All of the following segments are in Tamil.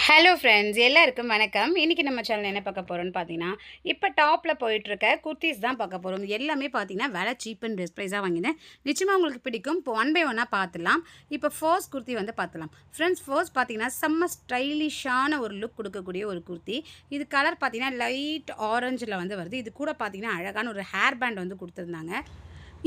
ஹலோ ஃப்ரெண்ட்ஸ், எல்லாருக்கும் வணக்கம். இன்றைக்கி நம்ம சேனல் என்ன பார்க்க போகிறோம்னு பார்த்தீங்கன்னா, இப்போ டாப்பில் போயிட்டுருக்க குர்த்தீஸ் தான் பார்க்க போகிறோம். எல்லாமே பார்த்தீங்கன்னா விலை சீப் அண்ட் பெஸ்ட் ப்ரைஸாக வாங்கினேன். நிச்சயமாக உங்களுக்கு பிடிக்கும். இப்போ ஒன் பை ஒன்னாக பார்த்துலாம். இப்போ ஃபர்ஸ்ட் குர்த்தி வந்து பார்த்துலாம். ஃப்ரெண்ட்ஸ், ஃபர்ஸ்ட் பார்த்தீங்கன்னா செம்ம ஸ்டைலிஷான ஒரு லுக் கொடுக்கக்கூடிய ஒரு குர்த்தி. இது கலர் பார்த்தீங்கன்னா லைட் ஆரஞ்சில் வந்து வருது. இது கூட பார்த்தீங்கன்னா அழகான ஒரு ஹேர் பேண்ட் வந்து கொடுத்துருந்தாங்க.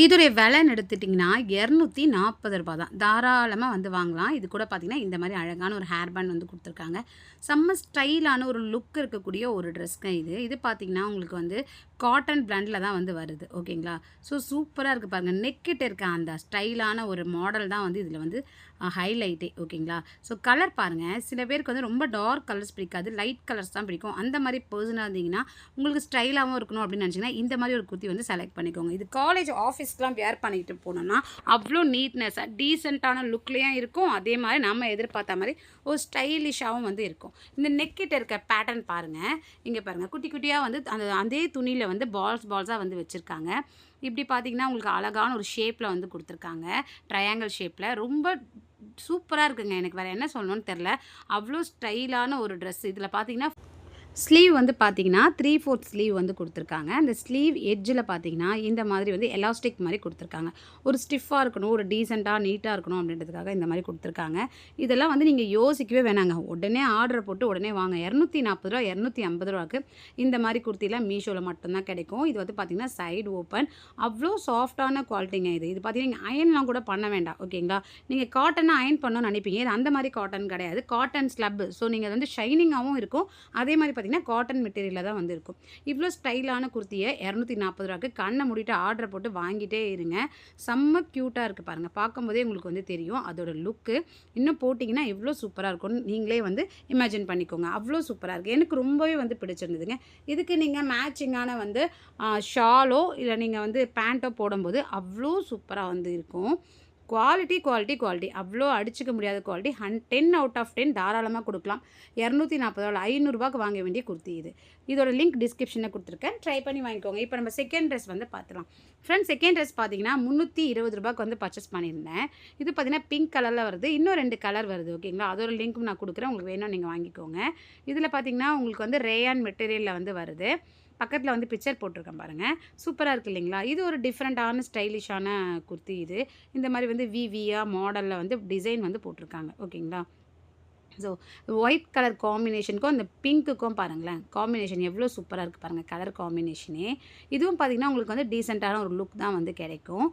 இதோடைய விலைன்னு எடுத்துட்டிங்கன்னா ரூ. 240 தான். தாராளமாக வந்து வாங்கலாம். இது கூட பார்த்திங்கன்னா இந்த மாதிரி அழகான ஒரு ஹேர் பேண்ட் வந்து கொடுத்துருக்காங்க. செம்ம ஸ்டைலான ஒரு லுக் இருக்கக்கூடிய ஒரு ட்ரெஸ்ங்க இது. இது பார்த்திங்கன்னா உங்களுக்கு வந்து காட்டன் பிராண்டில் தான் வந்து வருது. ஓகேங்களா? ஸோ சூப்பராக இருக்குது பாருங்கள். நெக்கிட்ட இருக்க அந்த ஸ்டைலான ஒரு மாடல் தான் வந்து இதில் வந்து ஹைலைட்டே. ஓகேங்களா? ஸோ கலர் பாருங்கள். சில பேருக்கு வந்து ரொம்ப டார்க் கலர்ஸ் பிடிக்காது, லைட் கலர்ஸ் தான் பிடிக்கும். அந்த மாதிரி பர்சனாக இருந்தீங்கன்னா உங்களுக்கு ஸ்டைலாகவும் இருக்கணும் அப்படின்னு நினச்சிங்கன்னா இந்த மாதிரி ஒரு குர்த்தி வந்து செலக்ட் பண்ணிக்கோங்க. இது காலேஜ் ஆஃபீஸ்க்கெலாம் வேர் பண்ணிட்டு போனோம்னா அவ்வளோ நீட்னஸாக டீசெண்டான லுக்லேயும் இருக்கும். அதே மாதிரி நம்ம எதிர்பார்த்த மாதிரி ஒரு ஸ்டைலிஷாகவும் வந்து இருக்கும். இந்த நெக்கிட்ட இருக்க பேட்டர்ன் பாருங்கள். இங்கே பாருங்கள், குட்டி குட்டியாக வந்து அதே துணியில் வந்து பால்ஸாக வந்து வச்சுருக்காங்க. இப்படி பார்த்தீங்கன்னா உங்களுக்கு அழகான ஒரு ஷேப்பில் வந்து கொடுத்துருக்காங்க. ட்ரையாங்கிள் ஷேப்பில் ரொம்ப சூப்பராக இருக்குங்க. எனக்கு வேறு என்ன சொல்லணும்னு தெரில. அவ்வளோ ஸ்டைலான ஒரு ட்ரெஸ். இதில் பார்த்தீங்கன்னா ஸ்லீவ் வந்து பார்த்தீங்கன்னா 3/4 ஸ்லீவ் வந்து கொடுத்துருக்காங்க. அந்த ஸ்லீவ் எட்ஜில் பார்த்தீங்கன்னா இந்த மாதிரி வந்து எலாஸ்டிக் மாதிரி கொடுத்துருக்காங்க. ஒரு ஸ்டிஃபாக இருக்கணும், ஒரு டீசெண்டாக நீட்டாக இருக்கணும் அப்படின்றதுக்காக இந்த மாதிரி கொடுத்துருக்காங்க. இதெல்லாம் வந்து நீங்கள் யோசிக்கவே வேணாங்க. உடனே ஆர்டர் போட்டு உடனே வாங்க. ரூ. 240 250 இந்த மாதிரி குர்த்திலாம் மீஷோவில் மட்டும்தான் கிடைக்கும். இது வந்து பார்த்திங்கன்னா சைடு ஓப்பன். அவ்வளோ சாஃப்டான குவாலிட்டிங்க இது. இது பார்த்தீங்கன்னா அயன்லாம் கூட பண்ண வேண்டாம். ஓகேங்களா? நீங்கள் காட்டனாக அயன் பண்ணணும்னு நினைப்பீங்க. இது அந்த மாதிரி காட்டன் கிடையாது. Cotton slub. ஸோ நீங்கள் வந்து ஷைனிங்காகவும் இருக்கும். அதே மாதிரி பார்த்தீங்கன்னா காட்டன் மெட்டீரியலில் தான் வந்து இருக்கும். இவ்வளோ ஸ்டைலான குர்த்தியை ரூ. 240 கண்ணை மூடிட்டு ஆர்டர் போட்டு வாங்கிட்டே இருங்க. செம்ம க்யூட்டாக இருக்குது பாருங்கள். பார்க்கும்போதே உங்களுக்கு வந்து தெரியும் அதோட லுக்கு. இன்னும் போட்டிங்கன்னா எவ்வளோ சூப்பராக இருக்கும்னு நீங்களே வந்து இமேஜின் பண்ணிக்கோங்க. அவ்வளோ சூப்பராக இருக்குது. எனக்கு ரொம்பவே வந்து பிடிச்சிருந்ததுங்க. இதுக்கு நீங்கள் மேட்சிங்கான வந்து ஷாலோ இல்லை நீங்கள் வந்து பேண்ட்டோ போடும்போது அவ்வளோ சூப்பராக வந்து இருக்கும். குவாலிட்டி அவ்வளோ அடிச்சுக்க முடியாத குவாலிட்டி. 10 அவுட் ஆஃப் 10 தாராளமாக கொடுக்கலாம். ரூ. 240 வாங்க வேண்டிய குர்த்தி இது. இதோட லிங்க் டிஸ்கிரிப்ஷனில் கொடுத்துருக்கேன். ட்ரை பண்ணி வாங்கிக்கோங்க. இப்போ நம்ம செகண்ட் ட்ரெஸ் வந்து பார்த்துலாம். ஃப்ரெண்ட்ஸ், செகண்ட் ட்ரெஸ் பார்த்தீங்கன்னா ரூ. 320 வந்து பர்ச்சேஸ் பண்ணியிருந்தேன். இது பார்த்தீங்கன்னா பிங்க் கலரில் வருது. இன்னும் 2 கலர் வருது. ஓகேங்களா? அதோட லிங்க்கும் நான் கொடுக்குறேன். உங்களுக்கு வேணும் நீங்கள் வாங்கிக்கோங்க. இதில் பார்த்தீங்கன்னா உங்களுக்கு வந்து ரேயான் மெட்டீரியலில் வந்து வருது. பக்கத்தில் வந்து பிக்சர் போட்டிருக்கேன் பாருங்கள். சூப்பராக இருக்குது இல்லைங்களா? இது ஒரு டிஃப்ரெண்ட்டான ஸ்டைலிஷான குர்த்தி இது. இந்த மாதிரி வந்து விவியா மாடலில் வந்து டிசைன் வந்து போட்டிருக்காங்க. ஓகேங்களா? ஸோ ஒயிட் கலர் காம்பினேஷனுக்கும் அந்த பிங்க்குக்கும் பாருங்களேன், காம்பினேஷன் எவ்வளோ சூப்பராக இருக்குது பாருங்கள். கலர் காம்பினேஷனே இதுவும் பார்த்திங்கன்னா உங்களுக்கு வந்து டீசெண்டான ஒரு லுக் தான் வந்து கிடைக்கும்.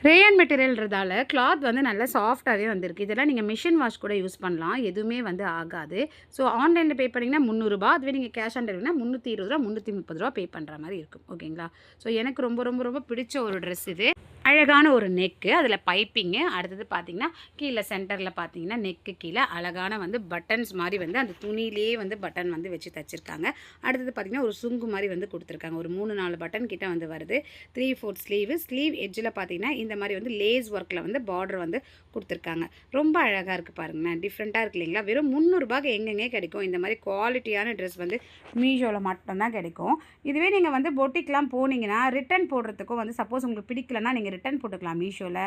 ரேயான் மெட்டீரியல்ன்றதால கிளாத் வந்து நல்லா சாஃப்டாகவே வந்திருக்கு. இதெல்லாம் நீங்கள் மிஷின் வாஷ் கூட யூஸ் பண்ணலாம். எதுவுமே வந்து ஆகாது. ஸோ ஆன்லைனில் பே பண்ணிங்கன்னா ரூ. 300. அதுவே நீங்கள் கேஷ் ஆன் டெலிவரினா ரூ. 320 ரூ. 330 பே பண்ணுற மாதிரி இருக்கும். ஓகேங்களா? ஸோ எனக்கு ரொம்ப ரொம்ப ரொம்ப பிடிச்ச ஒரு ட்ரெஸ் இது. அழகான ஒரு நெக்கு, அதில் பைப்பிங்கு. அடுத்தது பார்த்திங்கன்னா கீழே சென்டரில் பார்த்தீங்கன்னா நெக்கு கீழே அழகான வந்து பட்டன்ஸ் மாதிரி வந்து அந்த துணியிலே வந்து பட்டன் வந்து வச்சு தச்சுருக்காங்க. அடுத்தது பார்த்திங்கன்னா ஒரு சுங்கு மாதிரி வந்து கொடுத்துருக்காங்க. ஒரு 3-4 பட்டன் கிட்ட வந்து வருது. 3/4 ஸ்லீவ் எட்ஜில் பார்த்தீங்கன்னா இந்த மாதிரி வந்து லேஸ் ஒர்க்கில் வந்து பார்டர் வந்து கொடுத்துருக்காங்க. ரொம்ப அழகாக இருக்குது பாருங்களேன். டிஃப்ரெண்ட்டாக இருக்குது இல்லைங்களா? வெறும் ரூ. 300 எங்கெங்கே கிடைக்கும். இந்த மாதிரி குவாலிட்டியான ட்ரெஸ் வந்து மீஷோவில் மட்டும்தான் கிடைக்கும். இதுவே நீங்கள் வந்து பொட்டிக்லாம் போனீங்கன்னா ரிட்டன் போடுறதுக்கும் வந்து சப்போஸ் உங்களுக்கு பிடிக்கலன்னா நீங்கள் ரிட்டன் போட்டுக்கலாம் மீஷோவில்,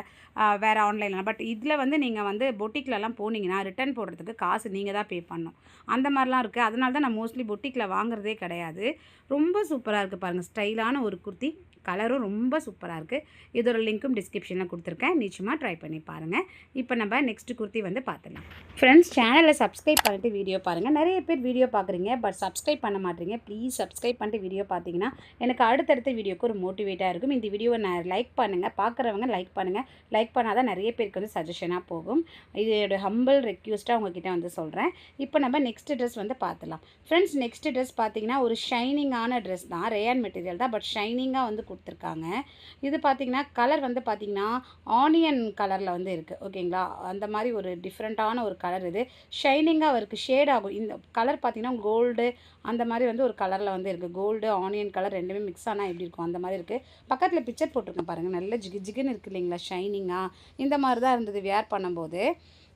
வேறு ஆன்லைனில். பட் இதில் வந்து நீங்கள் வந்து பொட்டிக்லலாம் போனீங்கன்னா ரிட்டன் போடுறதுக்கு காசு நீங்கள் தான் பே பண்ணணும். அந்த மாதிரிலாம் இருக்குது. அதனால தான் நான் மோஸ்ட்லி பொட்டிக்கில் வாங்குறதே கிடையாது. ரொம்ப சூப்பராக இருக்குது பாருங்கள். ஸ்டைலான ஒரு குர்த்தி. கலரும் ரொம்ப சூப்பராக இருக்குது. இதோட லிங்க்கும் டிஸ்கிரிப்ஷனில் கொடுத்துருக்கேன். நிச்சயமாக ட்ரை பண்ணி பாருங்கள். இப்போ நம்ம நெக்ஸ்ட் குர்த்தி வந்து பார்த்துலாம். ஃப்ரெண்ட்ஸ், சேனலை சப்ஸ்கிரைப் பண்ணிட்டு வீடியோ பாருங்கள். நிறைய பேர் வீடியோ பார்க்குறீங்க, பட் சப்ஸ்கிரைப் பண்ண மாட்டீங்க. ப்ளீஸ் சப்ஸ்கிரைப் பண்ணிட்டு வீடியோ பார்த்தீங்கன்னா எனக்கு அடுத்தடுத்த வீடியோக்கு ஒரு மோட்டிவேட்டாக இருக்கும். இந்த வீடியோவை நான் லைக் பண்ணுங்கள். பார்க்குறவங்க லைக் பண்ணுங்கள். லைக் பண்ணால் தான் நிறைய பேருக்கு வந்து சஜஷனாக போகும். இதோட ஹம்பிள் ரெக்யூஸ்ட்டாக உங்ககிட்ட வந்து சொல்கிறேன். இப்போ நம்ம நெக்ஸ்ட் ட்ரெஸ் வந்து பார்த்துலாம். ஃப்ரெண்ட்ஸ், நெக்ஸ்ட் ட்ரெஸ் பார்த்தீங்கன்னா ஒரு ஷைனிங்கான ட்ரெஸ் தான். ரேயான் மெட்டீரியல் தான், பட் ஷைனிங்காக வந்து கொடுத்துருக்காங்க. இது பார்த்திங்கன்னா கலர் வந்து பார்த்திங்கன்னா ஆனியன் கலரில் வந்து இருக்குது. ஓகேங்களா? அந்த மாதிரி ஒரு டிஃப்ரெண்ட்டான ஒரு கலர். இது ஷைனிங்காக இருக்குது, ஷேட் ஆகும். இந்த கலர் பார்த்திங்கன்னா கோல்டு அந்த மாதிரி வந்து ஒரு கலரில் வந்து இருக்குது. கோல்டு ஆனியன் கலர் ரெண்டுமே மிக்ஸ் ஆனால் எப்படி இருக்கும் அந்த மாதிரி இருக்குது. பக்கத்தில் பிக்சர் போட்டிருக்கேன் பாருங்கள். நல்ல ஜிகுன்னு இருக்குது இல்லைங்களா? ஷைனிங்காக இந்த மாதிரி தான் இருந்தது வேர் பண்ணும்போது.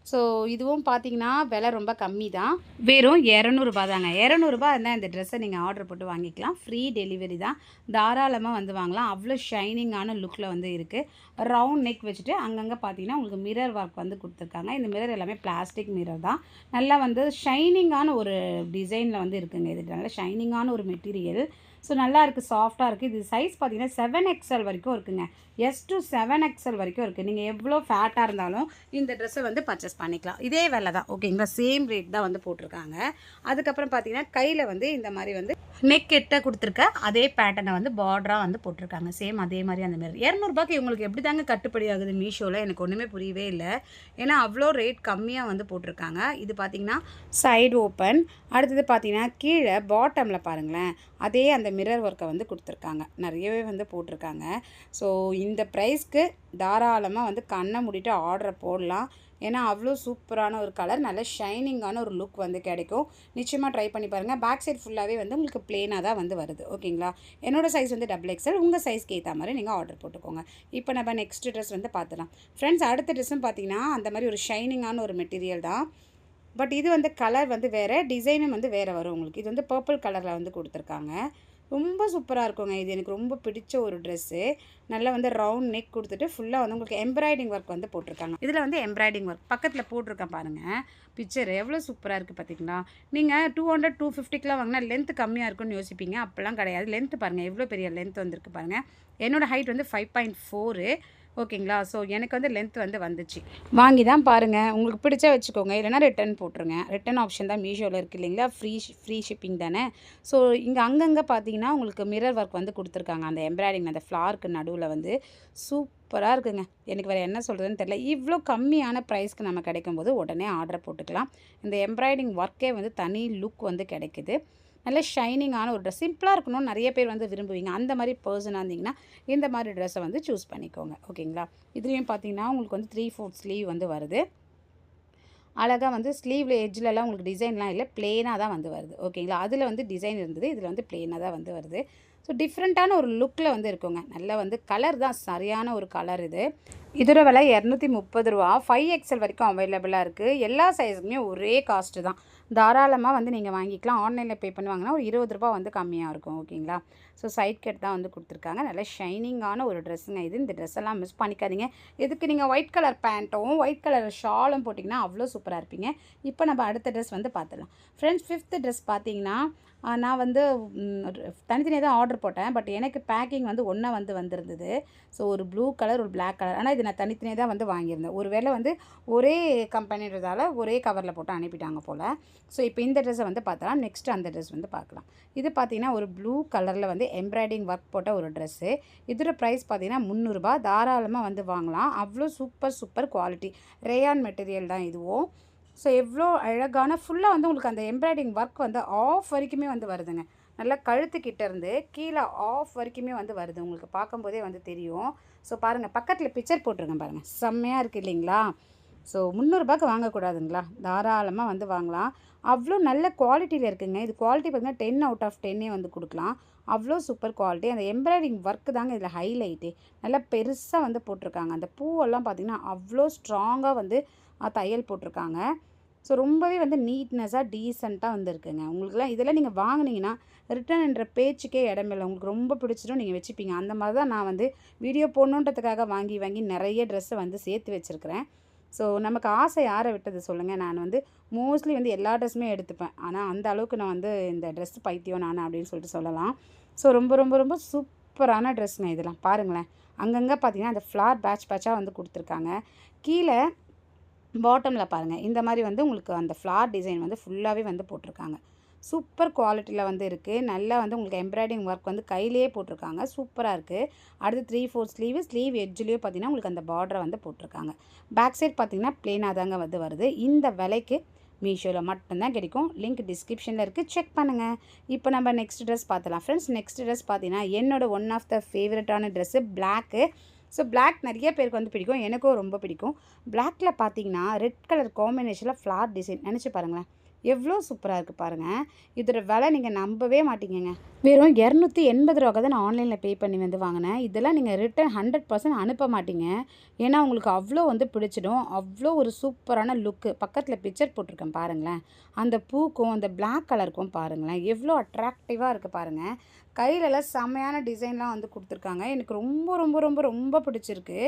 ஸோ இதுவும் பார்த்தீங்கன்னா விலை ரொம்ப கம்மி தான். வெறும் ரூ. 200 தாங்க. ரூ. 200 இருந்தால் இந்த ட்ரெஸ்ஸை நீங்கள் ஆர்டர் போட்டு வாங்கிக்கலாம். ஃப்ரீ டெலிவரி தான். தாராளமாக வந்து வாங்கலாம். அவ்வளோ ஷைனிங்கான லுக்கில் வந்து இருக்குது. ரவுண்ட் நெக் வச்சுட்டு அங்கங்கே பார்த்தீங்கன்னா உங்களுக்கு மிரர் ஒர்க் வந்து கொடுத்துருக்காங்க. இந்த மிரர் எல்லாமே பிளாஸ்டிக் மிரர் தான். நல்லா வந்து ஷைனிங்கான ஒரு டிசைனில் வந்து இருக்குங்க. இது நல்ல ஷைனிங்கான ஒரு மெட்டீரியல். ஸோ நல்லா இருக்குது, சாஃப்டாக இருக்குது. இது சைஸ் பார்த்தீங்கன்னா 7XL வரைக்கும் இருக்குங்க. எஸ் டு 7XL வரைக்கும் இருக்குது. நீங்கள் எவ்வளோ ஃபேட்டாக இருந்தாலும் இந்த ட்ரெஸ்ஸை வந்து பர்ச்சேஸ் பண்ணிக்கலாம். இதே விலை தான், ஓகேங்களா? சேம் ரேட் தான் வந்து போட்டிருக்காங்க. அதுக்கப்புறம் பார்த்தீங்கன்னா கையில் வந்து இந்த மாதிரி வந்து நெக் எட்ட கொடுத்துருக்க அதே பேட்டர்னை வந்து பார்டராக வந்து போட்டிருக்காங்க. சேம் அதே மாதிரி அந்த மாதிரி ரூ. 200 இவங்களுக்கு எப்படி தாங்க கட்டுப்படி ஆகுது மீஷோவில்? எனக்கு ஒன்றுமே புரியவே இல்லை. ஏன்னா அவ்வளோ ரேட் கம்மியாக வந்து போட்டிருக்காங்க. இது பார்த்தீங்கன்னா சைடு ஓப்பன். அடுத்தது பார்த்தீங்கன்னா கீழே பாட்டமில் பாருங்களேன், அதே அந்த மிரர் ஒர்க்கை வந்து கொடுத்துருக்காங்க. நிறையவே வந்து போட்டிருக்காங்க. ஸோ இந்த ப்ரைஸ்க்கு தாராளமாக வந்து கண்ணை மூடிட்டு ஆர்டரை போடலாம். ஏன்னா அவ்வளோ சூப்பரான ஒரு கலர், நல்ல ஷைனிங்கான ஒரு லுக் வந்து கிடைக்கும். நிச்சயமாக ட்ரை பண்ணி பாருங்கள். பேக் சைட் ஃபுல்லாகவே வந்து உங்களுக்கு ப்ளேனாக தான் வந்து வருது, ஓகேங்களா? என்னோடய சைஸ் வந்து XXL. உங்கள் சைஸ்க்கு ஏற்ற மாதிரி நீங்கள் ஆர்டர் போட்டுக்கோங்க. இப்போ நம்ம நெக்ஸ்ட் ட்ரெஸ் வந்து பார்த்துலாம் ஃப்ரெண்ட்ஸ். அடுத்த ட்ரெஸ்ஸும் பார்த்தீங்கன்னா அந்த மாதிரி ஒரு ஷைனிங்கான ஒரு மெட்டீரியல் தான். பட் இது வந்து கலர் வந்து வேறு, டிசைனும் வந்து வேறு வரும் உங்களுக்கு. இது வந்து பர்பிள் கலரில் வந்து கொடுத்துருக்காங்க. ரொம்ப சூப்பராக இருக்குங்க. இது எனக்கு ரொம்ப பிடிச்ச ஒரு ட்ரெஸ்ஸு. நல்லா வந்து ரவுண்ட் நெக் கொடுத்துட்டு ஃபுல்லாக வந்து உங்களுக்கு எம்ப்ராய்டிங் ஒர்க் வந்து போட்டிருக்காங்க. இதில் வந்து எம்ப்ராய்டிங் ஒர்க் பக்கத்தில் போட்டிருக்கேன் பாருங்கள். பிக்சர் எவ்வளோ சூப்பராக இருக்குது பார்த்தீங்களா? நீங்கள் 200 250க்குலாம் வாங்கினா லென்த்து கம்மியாக இருக்குன்னு யோசிப்பீங்க. அப்போல்லாம் கிடையாது. லென்த்து பாருங்கள், எவ்வளோ பெரிய லென்த் வந்திருக்கு பாருங்கள். என்னோடய ஹைட் வந்து 5.4, ஓகேங்களா? ஸோ எனக்கு வந்து லென்த் வந்து வந்துச்சு. வாங்கி தான் பாருங்கள். உங்களுக்கு பிடிச்சா வச்சுக்கோங்க, இல்லைனா ரிட்டன் போட்டுருங்க. ரிட்டன் ஆப்ஷன் தான் மீஷோவில் இருக்குது இல்லைங்களா? ஃப்ரீ ஷிப்பிங் தானே. ஸோ இங்கே அங்கங்கே பார்த்தீங்கன்னா உங்களுக்கு மிரர் ஒர்க் வந்து கொடுத்துருக்காங்க. அந்த எம்ப்ராய்டிங் அந்த ஃப்ளாருக்கு நடுவில் வந்து சூப்பராக இருக்குங்க. எனக்கு வேறு என்ன சொல்கிறதுன்னு தெரியல. இவ்வளோ கம்மியான ப்ரைஸ்க்கு நம்ம கிடைக்கும்போது உடனே ஆர்டர் போட்டுக்கலாம். இந்த எம்ப்ராய்டிங் ஒர்க்கே வந்து தனி லுக் வந்து கிடைக்குது. நல்ல ஷைனிங்கான ஒரு ட்ரெஸ், சிம்பிளாக இருக்கணும்னு நிறைய பேர் வந்து விரும்புவீங்க. அந்த மாதிரி பர்சனாக இருந்தீங்கன்னா இந்த மாதிரி ட்ரெஸ்ஸை வந்து சூஸ் பண்ணிக்கோங்க, ஓகேங்களா? இதுலேயும் பார்த்தீங்கன்னா உங்களுக்கு வந்து 3/4 ஸ்லீவ் வந்து வருது. அழகாக வந்து ஸ்லீவில் எட்ஜிலலாம் உங்களுக்கு டிசைன்லாம் இல்லை, ப்ளெயினாக தான் வந்து வருது, ஓகேங்களா? அதில் வந்து டிசைன் இருந்தது, இதில் வந்து ப்ளெயினாக தான் வந்து வருது. ஸோ டிஃப்ரெண்ட்டான ஒரு லுக்கில் வந்து இருக்குங்க. நல்லா வந்து கலர் தான் சரியான ஒரு கலர் இது. இதோட விலை ரூ. 230. 5XL வரைக்கும் அவைலபிளாக இருக்குது. எல்லா சைஸுக்குமே ஒரே காஸ்ட்டு தான். தாராளமாக வந்து நீங்கள் வாங்கிக்கலாம். ஆன்லைனில் பே பண்ணி வாங்கினா ஒரு ரூ. 20 வந்து கம்மியாக இருக்கும், ஓகேங்களா? ஸோ சைட் கட் தான் வந்து கொடுத்துருக்காங்க. நல்ல ஷைனிங்கான ஒரு ட்ரெஸ்ஸுங்க இது. இந்த ட்ரெஸ்ஸெல்லாம் மிஸ் பண்ணிக்காதீங்க. இதுக்கு நீங்கள் ஒயிட் கலர் பேண்ட்டும் ஒயிட் கலர் ஷாலும் போட்டிங்கன்னா அவ்வளோ சூப்பராக இருப்பீங்க. இப்போ நம்ம அடுத்த ட்ரெஸ் வந்து பார்த்துடலாம் ஃப்ரெண்ட்ஸ். 5th ட்ரெஸ் பார்த்தீங்கன்னா நான் வந்து தனித்தனியாக தான் ஆர்டர் போட்டேன். பட் எனக்கு பேக்கிங் வந்து ஒன்றா வந்து வந்திருந்தது. ஸோ ஒரு ப்ளூ கலர், ஒரு பிளாக் கலர். ஆனால் இது நான் தனித்தனியாக தான் வந்து வாங்கியிருந்தேன். ஒரு வேளை வந்து ஒரே கம்பெனின்றதால ஒரே கவரில் போட்டு அனுப்பிட்டாங்க போல். ஸோ இப்போ இந்த ட்ரெஸ்ஸை வந்து பார்த்தலாம். நெக்ஸ்ட் அந்த ட்ரெஸ் வந்து பார்க்கலாம். இது பார்த்தீங்கன்னா ஒரு ப்ளூ கலரில் வந்து எம்ப்ராய்டிங் ஒர்க் போட்ட ஒரு ட்ரெஸ்ஸு. இதோட ப்ரைஸ் பார்த்தீங்கன்னா ரூ. 300. தாராளமாக வந்து வாங்கலாம். அவ்வளோ சூப்பர் குவாலிட்டி ரேயான் மெட்டீரியல் தான் இதுவும். ஸோ எவ்வளோ அழகான ஃபுல்லாக வந்து உங்களுக்கு அந்த எம்ப்ராய்டிங் ஒர்க் வந்து ஆஃப் வரைக்குமே வந்து வருதுங்க. நல்லா கழுத்துக்கிட்ட இருந்து கீழே ஆஃப் வரைக்குமே வந்து வருது. உங்களுக்கு பார்க்கும்போதே வந்து தெரியும். ஸோ பாருங்கள், பக்கத்தில் பிக்சர் போட்டிருக்கேன் பாருங்கள். செம்மையாக இருக்குது இல்லைங்களா? ஸோ ரூ. 300 வாங்கக்கூடாதுங்களா? தாராளமாக வந்து வாங்கலாம். அவ்வளோ நல்ல குவாலிட்டியில் இருக்குங்க. இது குவாலிட்டி பார்த்திங்கன்னா 10 out of 10 வந்து கொடுக்கலாம். அவ்வளோ சூப்பர் குவாலிட்டி. அந்த எம்ப்ராய்டிங் ஒர்க்கு தாங்க இதில் ஹைலைட்டு. நல்லா பெருசாக வந்து போட்டிருக்காங்க. அந்த பூவெல்லாம் பார்த்திங்கன்னா அவ்வளோ ஸ்ட்ராங்காக வந்து தையல் போட்டிருக்காங்க. ஸோ ரொம்பவே வந்து நீட்னஸாக டீசெண்டாக வந்துருக்குங்க. உங்களுக்குலாம் இதெல்லாம் நீங்கள் வாங்கினீங்கன்னா ரிட்டர்ன்ன்ற பேச்சுக்கே இடமில்லை. உங்களுக்கு ரொம்ப பிடிச்சிடும், நீங்கள் வச்சுப்பீங்க. அந்த மாதிரி தான் நான் வந்து வீடியோ போடணுன்றதுக்காக வாங்கி நிறைய ட்ரெஸ்ஸை வந்து சேர்த்து வச்சுருக்கிறேன். ஸோ நமக்கு ஆசை யாரை விட்டது சொல்லுங்கள்? நான் வந்து மோஸ்ட்லி வந்து எல்லா ட்ரெஸ்ஸுமே எடுத்துப்பேன். ஆனால் அந்த அளவுக்கு நான் வந்து இந்த ட்ரெஸ் பைத்தியம் நான் அப்படின்னு சொல்லிட்டு சொல்லலாம். ஸோ ரொம்ப சூப்பரான ட்ரெஸ்ஸுங்க இதெல்லாம். பாருங்களேன், அங்கங்கே பார்த்தீங்கன்னா அந்த ஃப்ளார் பேட்சாக வந்து கொடுத்துருக்காங்க. கீழே பாட்டமில் பாருங்கள், இந்த மாதிரி வந்து உங்களுக்கு அந்த ஃப்ளார் டிசைன் வந்து ஃபுல்லாகவே வந்து போட்டிருக்காங்க. சூப்பர் குவாலிட்டியில் வந்து இருக்குது. நல்லா வந்து உங்களுக்கு எம்ப்ராய்டிங் ஒர்க் வந்து கையிலேயே போட்டிருக்காங்க. சூப்பராக இருக்குது. அடுத்து 3/4 ஸ்லீவ் எட்ஜ்லேயும் பார்த்தீங்கன்னா உங்களுக்கு அந்த பார்டரை வந்து போட்டிருக்காங்க. பேக் சைட் பார்த்தீங்கன்னா ப்ளெயினாக தாங்க வந்து வருது. இந்த விலைக்கு மீஷோவில் மட்டும்தான் கிடைக்கும். லிங்க் டிஸ்கிரிப்ஷனில் இருக்குது, செக் பண்ணுங்கள். இப்போ நம்ம நெக்ஸ்ட் ட்ரெஸ் பார்த்துலாம் ஃப்ரெண்ட்ஸ். நெக்ஸ்ட் ட்ரெஸ் பார்த்தீங்கன்னா என்னோடய ஒன் ஆஃப் த ஃபேவரட்டான ட்ரெஸ்ஸு பிளாக்கு. ஸோ பிளாக் நிறைய பேருக்கு வந்து பிடிக்கும், எனக்கும் ரொம்ப பிடிக்கும். பிளாக்கில் பார்த்தீங்கன்னா ரெட் கலர் காம்பினேஷனில் ஃப்ளார் டிசைன் நினச்சி பாருங்களேன். எவ்வளோ சூப்பராக இருக்குது பாருங்கள். இதோட விலை நீங்கள் நம்பவே மாட்டீங்கங்க. வெறும் ரூ. 280 தான் நான் ஆன்லைனில் பே பண்ணி வந்து வாங்கினேன். இதெல்லாம் நீங்கள் ரிட்டர்ன் 100% அனுப்ப மாட்டீங்க. ஏன்னா உங்களுக்கு அவ்வளோ வந்து பிடிச்சிடும். அவ்வளோ ஒரு சூப்பரான லுக்கு. பக்கத்தில் பிக்சர் போட்டிருக்கேன் பாருங்களேன். அந்த பூக்கும் அந்த பிளாக் கலருக்கும் பாருங்களேன் எவ்வளோ அட்ராக்டிவாக இருக்குது பாருங்கள். கையிலலாம் செம்மையான டிசைன்லாம் வந்து கொடுத்துருக்காங்க. எனக்கு ரொம்ப ரொம்ப ரொம்ப ரொம்ப பிடிச்சிருக்கு.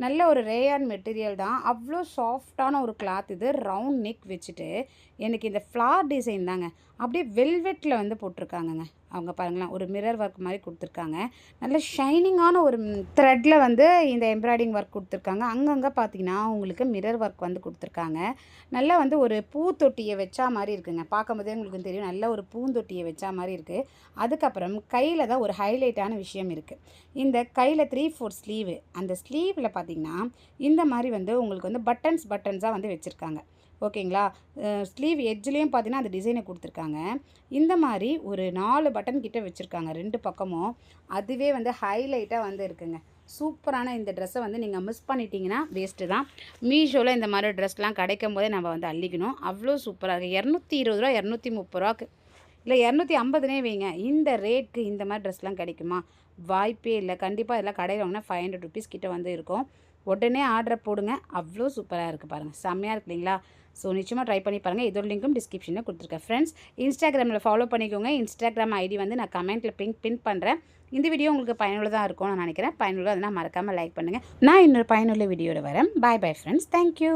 நல்ல ஒரு ரேயான் மெட்டீரியல் தான். அவ்வளோ சாஃப்டான ஒரு கிளாத் இது. ரவுண்ட் நெக் வச்சுட்டு எனக்கு இந்த ஃப்ளார் டிசைன் தாங்க. அப்படியே வெல்வெட்டில் வந்து போட்டிருக்காங்கங்க. அவங்க பாருங்களேன் ஒரு மிரர் ஒர்க் மாதிரி கொடுத்துருக்காங்க. நல்ல ஷைனிங்கான ஒரு த்ரெட்டில் வந்து இந்த எம்ப்ராய்டிங் ஒர்க் கொடுத்துருக்காங்க. அங்கங்கே பார்த்தீங்கன்னா உங்களுக்கு மிரர் ஒர்க் வந்து கொடுத்துருக்காங்க. நல்லா வந்து ஒரு பூத்தொட்டியை வச்சா மாதிரி இருக்குங்க. பார்க்கும்போதே உங்களுக்கு தெரியும் நல்ல ஒரு பூந்தொட்டியை வச்சா மாதிரி இருக்குது. அதுக்கப்புறம் கையில் தான் ஒரு ஹைலைட்டான விஷயம் இருக்குது. இந்த கையில் 3/4 ஸ்லீவு. அந்த ஸ்லீவில் பார்த்தீங்கன்னா இந்த மாதிரி வந்து உங்களுக்கு வந்து பட்டன்ஸாக வந்து வச்சுருக்காங்க. ஓகேங்களா. ஸ்லீவ் எட்ஜ்லேயும் பார்த்தீங்கன்னா அந்த டிசைனை கொடுத்துருக்காங்க. இந்த மாதிரி ஒரு 4 பட்டன் கிட்ட வச்சுருக்காங்க 2 பக்கமும். அதுவே வந்து ஹைலைட்டாக வந்து இருக்குங்க. சூப்பரான இந்த ட்ரெஸ்ஸை வந்து நீங்கள் மிஸ் பண்ணிட்டீங்கன்னா வேஸ்ட்டு தான். மீஷோவில் இந்த மாதிரி ட்ரெஸ்லாம் கிடைக்கும் போதே நம்ம வந்து அள்ளிக்கணும். அவ்வளோ சூப்பராக இருக்குது. ரூ. 220 230 இல்லை 250 வைங்க. இந்த ரேட்க்கு இந்த மாதிரி ட்ரெஸ்லாம் கிடைக்குமா? வாய்ப்பே இல்லை. கண்டிப்பாக இதெல்லாம் கடையில் வாங்கினா ₹500 கிட்ட வந்து இருக்கும். உடனே ஆர்டரை போடுங்க. அவ்வளோ சூப்பராக இருக்குது பாருங்கள். செம்மையாக இருக்கு இல்லைங்களா? ஸோ நிச்சயமாக ட்ரை பண்ணி பாருங்கள். இதோட லிங்க்கும் டிஸ்கிரிப்ஷனில் கொடுத்துருக்கேன். ஃப்ரெண்ட்ஸ், இன்ஸ்டாகிராமில் ஃபாலோ பண்ணிக்கோங்க. இன்ஸ்டாகிராம் ஐடி வந்து நான் கமெண்ட்டில் பின் பண்ணுறேன். இந்த வீடியோ உங்களுக்கு பயனுள்ளதாக இருக்கும்னு நான் நினைக்கிறேன். பயனுள்ளதாக இருந்தால் மறக்காமல் லைக் பண்ணுங்கள். நான் இன்னொரு பயனுள்ள வீடியோவில் வரேன். Bye friends. தேங்க்யூ.